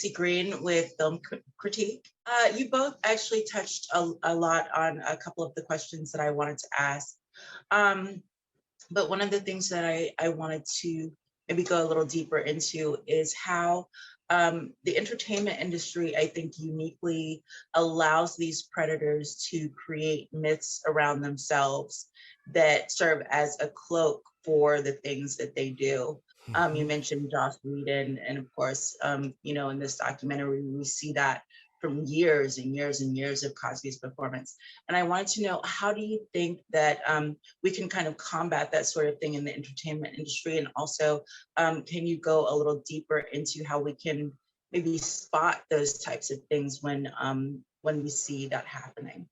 Dixie Green with Film Critique. You both actually touched a lot on a couple of the questions that I wanted to ask. But one of the things that I wanted to maybe go a little deeper into is how the entertainment industry, I think, uniquely allows these predators to create myths around themselves that serve as a cloak for the things that they do. You mentioned Joss Whedon, and of course, in this documentary, we see that from years and years and years of Cosby's performance. And I wanted to know, how do you think that we can kind of combat that sort of thing in the entertainment industry? And also, can you go a little deeper into how we can maybe spot those types of things when we see that happening?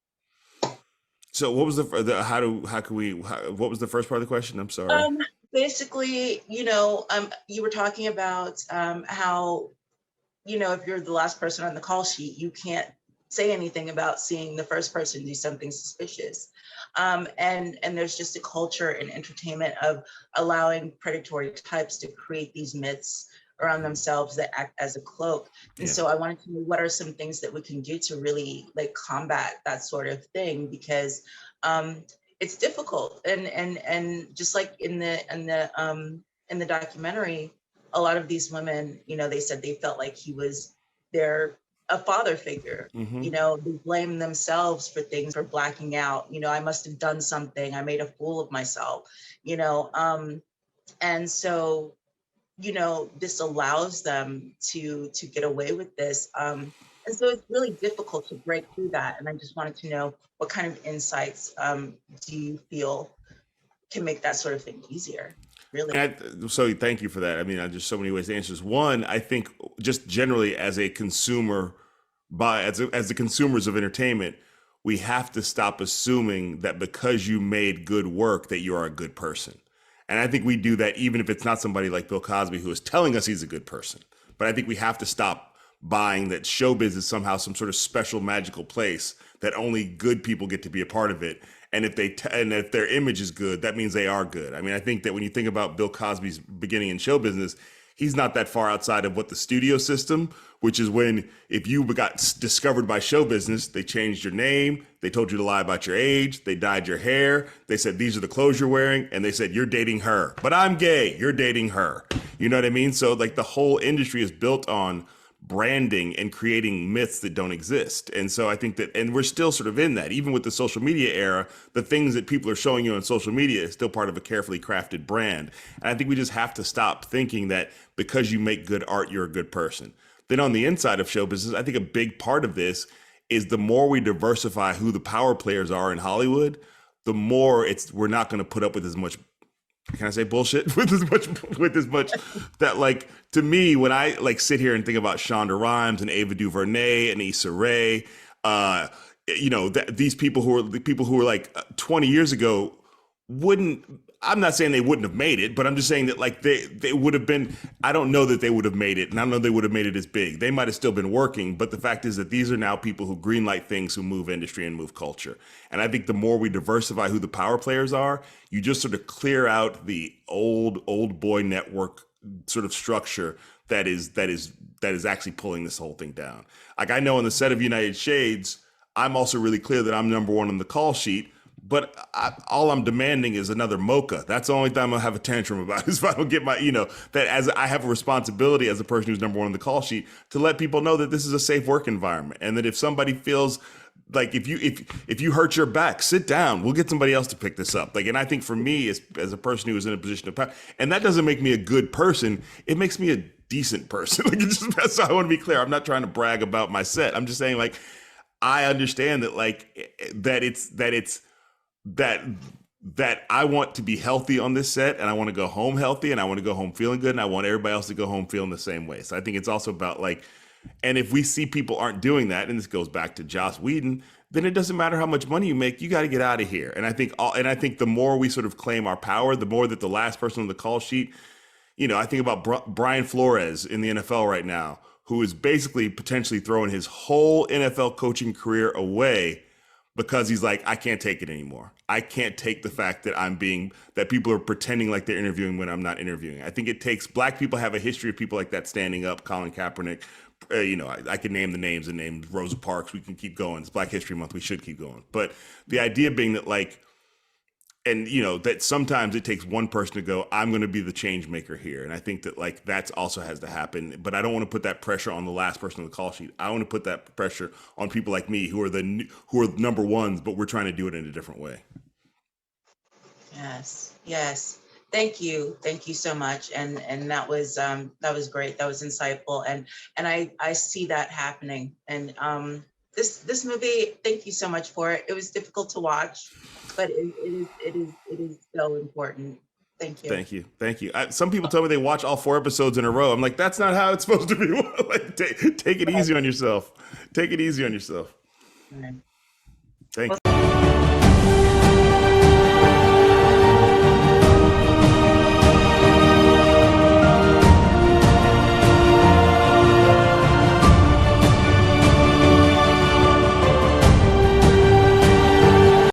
So what was what was the first part of the question? I'm sorry. Basically, you were talking about how, if you're the last person on the call sheet, you can't say anything about seeing the first person do something suspicious. And there's just a culture in entertainment of allowing predatory types to create these myths around themselves that act as a cloak. And so I wanted to know, what are some things that we can do to really combat that sort of thing? Because it's difficult. And just like in the documentary, a lot of these women, they said they felt like he was a father figure. They blame themselves for things, for blacking out. I must have done something. I made a fool of myself. And so, this allows them to get away with this. And so it's really difficult to break through that. And I just wanted to know, what kind of insights do you feel can make that sort of thing easier? Really? So thank you for that. I mean, there's so many ways to answer this. One, I think just generally as a consumer, as the consumers of entertainment, we have to stop assuming that because you made good work that you are a good person. And I think we do that even if it's not somebody like Bill Cosby who is telling us he's a good person. But I think we have to stop buying that showbiz is somehow some sort of special magical place that only good people get to be a part of it. And if their image is good, that means they are good. I mean, I think that when you think about Bill Cosby's beginning in show business, he's not that far outside of what the studio system, which is when if you got discovered by show business, they changed your name, they told you to lie about your age, they dyed your hair, they said these are the clothes you're wearing, and they said you're dating her. But I'm gay, you're dating her. You know what I mean? So the whole industry is built on branding and creating myths that don't exist. And so I think that, and we're still sort of in that, even with the social media era, the things that people are showing you on social media is still part of a carefully crafted brand. And I think we just have to stop thinking that because you make good art, you're a good person. Then on the inside of show business, I think a big part of this is the more we diversify who the power players are in Hollywood, the more we're not going to put up with as much, can I say bullshit with as much that to me, when I sit here and think about Shonda Rhimes and Ava DuVernay and Issa Rae, these people who were 20 years ago I'm not saying they wouldn't have made it, but I'm just saying that they would have been, I don't know that they would have made it, and I don't know they would have made it as big. They might have still been working, but the fact is that these are now people who greenlight things, who move industry and move culture. And I think the more we diversify who the power players are, you just sort of clear out the old boy network sort of structure that is actually pulling this whole thing down. I know on the set of United Shades, I'm also really clear that I'm number one on the call sheet. But all I'm demanding is another mocha. That's the only time I'll have a tantrum about is if I don't get my, that as I have a responsibility as a person who's number one on the call sheet to let people know that this is a safe work environment. And that if somebody feels like if you hurt your back, sit down, we'll get somebody else to pick this up. And I think for me as a person who is in a position of power, and that doesn't make me a good person, it makes me a decent person. So I want to be clear. I'm not trying to brag about my set. I'm just saying I understand that that I want to be healthy on this set, and I want to go home healthy, and I want to go home feeling good, and I want everybody else to go home feeling the same way. So I think it's also about and if we see people aren't doing that, and this goes back to Joss Whedon, then it doesn't matter how much money you make, you got to get out of here. And I think the more we sort of claim our power, the more that the last person on the call sheet, I think about Brian Flores in the NFL right now, who is basically potentially throwing his whole NFL coaching career away because he's like, I can't take it anymore. I can't take the fact that people are pretending like they're interviewing when I'm not interviewing. I think it takes, black people have a history of people like that standing up, Colin Kaepernick, You know, I can name the names and name Rosa Parks. We can keep going. It's Black History Month. We should keep going. But the idea being that like, and you know, that sometimes it takes one person to go, I'm going to be the change maker here. And I think that like that's also has to happen. But I don't want to put that pressure on the last person on the call sheet. I want to put that pressure on people like me who are number ones, but we're trying to do it in a different way. Yes, yes. Thank you so much. And that was great. That was insightful. And I see that happening. And this movie, thank you so much for it. It was difficult to watch, but it is so important. Thank you. Thank you. Thank you. Some people tell me they watch all 4 episodes in a row. I'm like, that's not how it's supposed to be. Like, take it easy on yourself. Take it easy on yourself. All right. Thank Well, you.